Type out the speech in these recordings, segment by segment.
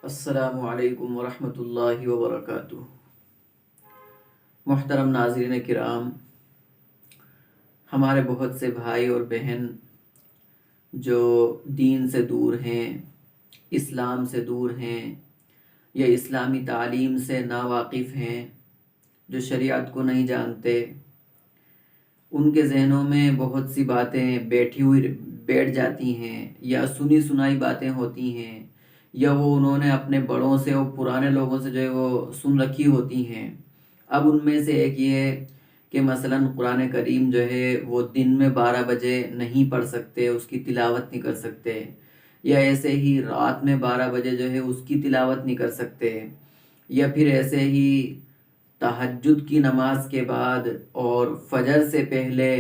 السلام علیکم ورحمۃ اللہ وبرکاتہ۔ محترم ناظرین کرام، ہمارے بہت سے بھائی اور بہن جو دین سے دور ہیں، اسلام سے دور ہیں یا اسلامی تعلیم سے ناواقف ہیں، جو شریعت کو نہیں جانتے، ان کے ذہنوں میں بہت سی باتیں بیٹھ جاتی ہیں یا سنی سنائی باتیں ہوتی ہیں، یا وہ انہوں نے اپنے بڑوں سے اور پرانے لوگوں سے جو ہے وہ سن رکھی ہوتی ہیں۔ اب ان میں سے ایک یہ ہے کہ مثلاً قرآن کریم جو ہے وہ دن میں 12 بجے نہیں پڑھ سکتے، اس کی تلاوت نہیں کر سکتے، یا ایسے ہی رات میں 12 بجے جو ہے اس کی تلاوت نہیں کر سکتے، یا پھر ایسے ہی تہجد کی نماز کے بعد اور فجر سے پہلے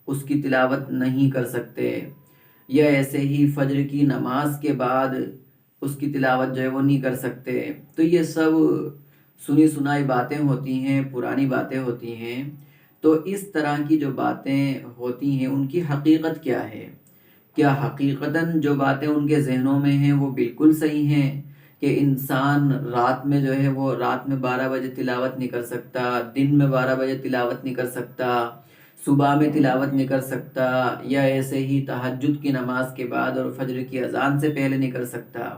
اس کی تلاوت نہیں کر سکتے، یا ایسے ہی فجر کی نماز کے بعد اس کی تلاوت جو ہے وہ نہیں کر سکتے۔ تو یہ سب سنی سنائی باتیں ہوتی ہیں، پرانی باتیں ہوتی ہیں۔ تو اس طرح کی جو باتیں ہوتی ہیں ان کی حقیقت کیا ہے؟ کیا حقیقتاً جو باتیں ان کے ذہنوں میں ہیں وہ بالکل صحیح ہیں کہ انسان رات میں جو ہے وہ رات میں 12 بجے تلاوت نہیں کر سکتا، دن میں 12 بجے تلاوت نہیں کر سکتا، صبح میں تلاوت نہیں کر سکتا، یا ایسے ہی تہجد کی نماز کے بعد اور فجر کی اذان سے پہلے نہیں کر سکتا؟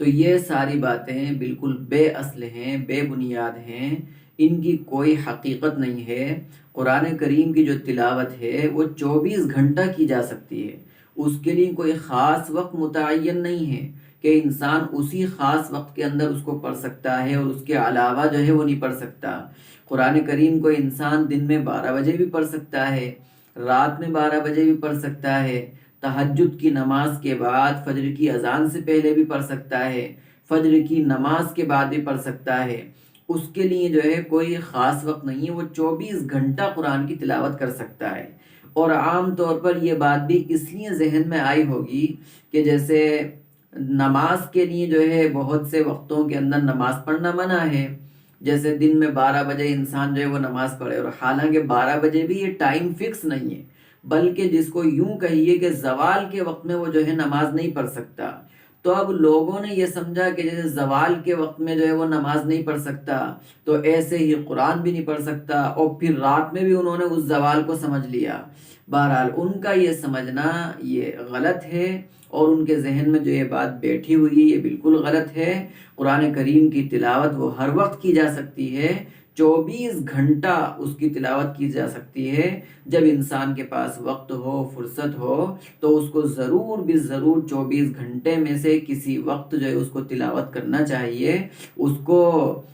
تو یہ ساری باتیں بالکل بے اصل ہیں، بے بنیاد ہیں، ان کی کوئی حقیقت نہیں ہے۔ قرآن کریم کی جو تلاوت ہے وہ 24 گھنٹہ کی جا سکتی ہے، اس کے لیے کوئی خاص وقت متعین نہیں ہے کہ انسان اسی خاص وقت کے اندر اس کو پڑھ سکتا ہے اور اس کے علاوہ جو ہے وہ نہیں پڑھ سکتا۔ قرآن کریم کو انسان دن میں 12 بجے بھی پڑھ سکتا ہے، رات میں 12 بجے بھی پڑھ سکتا ہے، تہجد کی نماز کے بعد فجر کی اذان سے پہلے بھی پڑھ سکتا ہے، فجر کی نماز کے بعد بھی پڑھ سکتا ہے۔ اس کے لیے جو ہے کوئی خاص وقت نہیں ہے، وہ 24 گھنٹہ قرآن کی تلاوت کر سکتا ہے۔ اور عام طور پر یہ بات بھی اس لیے ذہن میں آئی ہوگی کہ جیسے نماز کے لیے جو ہے بہت سے وقتوں کے اندر نماز پڑھنا منع ہے، جیسے دن میں 12 بجے انسان جو ہے وہ نماز پڑھے، اور حالانکہ 12 بجے بھی یہ ٹائم فکس نہیں ہے، بلکہ جس کو یوں کہیے کہ زوال کے وقت میں وہ جو ہے نماز نہیں پڑھ سکتا۔ تو اب لوگوں نے یہ سمجھا کہ جیسے زوال کے وقت میں جو ہے وہ نماز نہیں پڑھ سکتا تو ایسے ہی قرآن بھی نہیں پڑھ سکتا، اور پھر رات میں بھی انہوں نے اس زوال کو سمجھ لیا۔ بہرحال ان کا یہ سمجھنا یہ غلط ہے، اور ان کے ذہن میں جو یہ بات بیٹھی ہوئی ہے یہ بالکل غلط ہے۔ قرآن کریم کی تلاوت وہ ہر وقت کی جا سکتی ہے، 24 گھنٹہ اس کی تلاوت کی جا سکتی ہے۔ جب انسان کے پاس وقت ہو، فرصت ہو، تو اس کو ضرور بھی ضرور 24 گھنٹے میں سے کسی وقت جو ہے اس کو تلاوت کرنا چاہیے۔ اس کو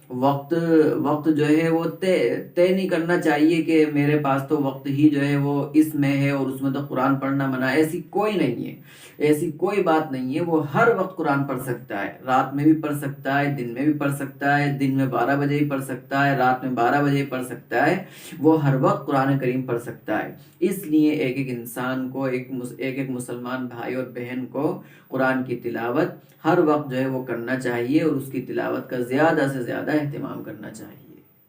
وقت جو ہے وہ طے نہیں کرنا چاہیے کہ میرے پاس تو وقت ہی جو ہے وہ اس میں ہے اور اس میں تو قرآن پڑھنا منع ہے۔ ایسی کوئی نہیں ہے، ایسی کوئی بات نہیں ہے۔ وہ ہر وقت قرآن پڑھ سکتا ہے، رات میں بھی پڑھ سکتا ہے، دن میں بھی پڑھ سکتا ہے، دن میں 12 بجے بھی پڑھ سکتا ہے، رات میں 12 بجے بھی پڑھ سکتا ہے، وہ ہر وقت قرآن کریم پڑھ سکتا ہے۔ اس لیے ایک ایک انسان کو، ایک مسلمان بھائی اور بہن کو قرآن کی تلاوت ہر وقت جو ہے وہ کرنا چاہیے، اور اس کی تلاوت کا زیادہ سے زیادہ اہتمام کرنا چاہیے۔